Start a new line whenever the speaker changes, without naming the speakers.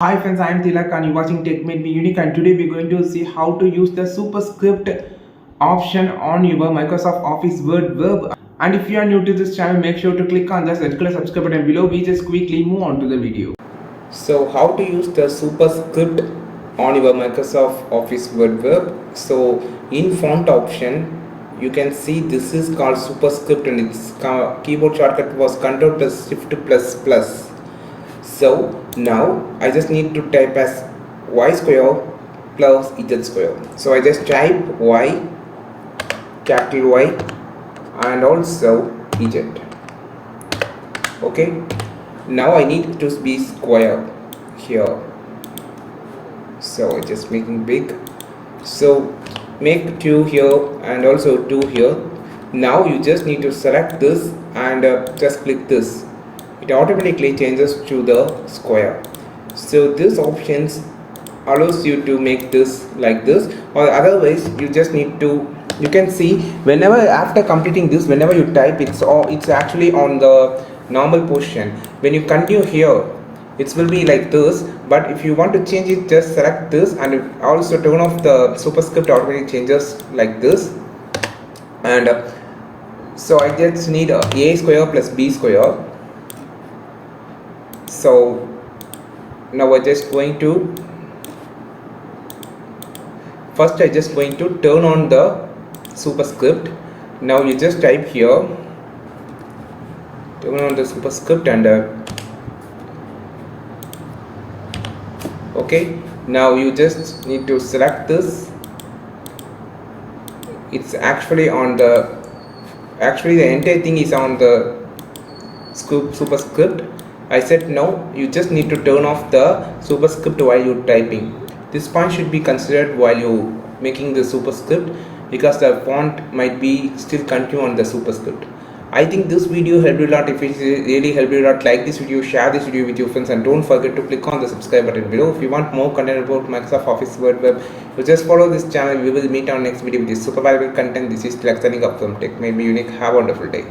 Hi friends, I am Tilak and you're watching Tech Made Me Unique, and today we're going to see how to use the Superscript option on your Microsoft Office Word verb. And if you are new to this channel, make sure to click on the red color subscribe button below. We just quickly move on to the video. So how to use the Superscript on your Microsoft Office Word verb. So in font option, you can see this is called Superscript and its keyboard shortcut was Ctrl plus Shift plus plus. So now I just need to type as y square plus z square. So I just type y, capital Y, and also z. Okay. Now I need to be square here. So I just making big. So make 2 here and also 2 here. Now you just need to select this and just click this. It automatically changes to the square. So this options allows you to make this like this, or otherwise you just need to, you can see whenever after completing this, whenever you type, it's actually on the normal position. When you continue here, it will be like this, but if you want to change it, just select this and also turn off the superscript. Automatically changes like this. And so I just need a square plus b square. So now I just going to first I just going to turn on the superscript. Now you just type here, turn on the superscript, and okay, now you just need to select this. It's actually on the the entire thing is on the superscript. I said no, you just need to turn off the superscript while you typing. This point should be considered while you making the superscript, because the font might be still continue on the superscript. I think this video helped you a lot. If it really helped you a lot, like this video, share this video with your friends, and don't forget to click on the subscribe button below. If you want more content about Microsoft Office Word Web, you just follow this channel. We will meet on next video with this super valuable content. This is Tilak signing up from Tech Made Me Unique. Have a wonderful day.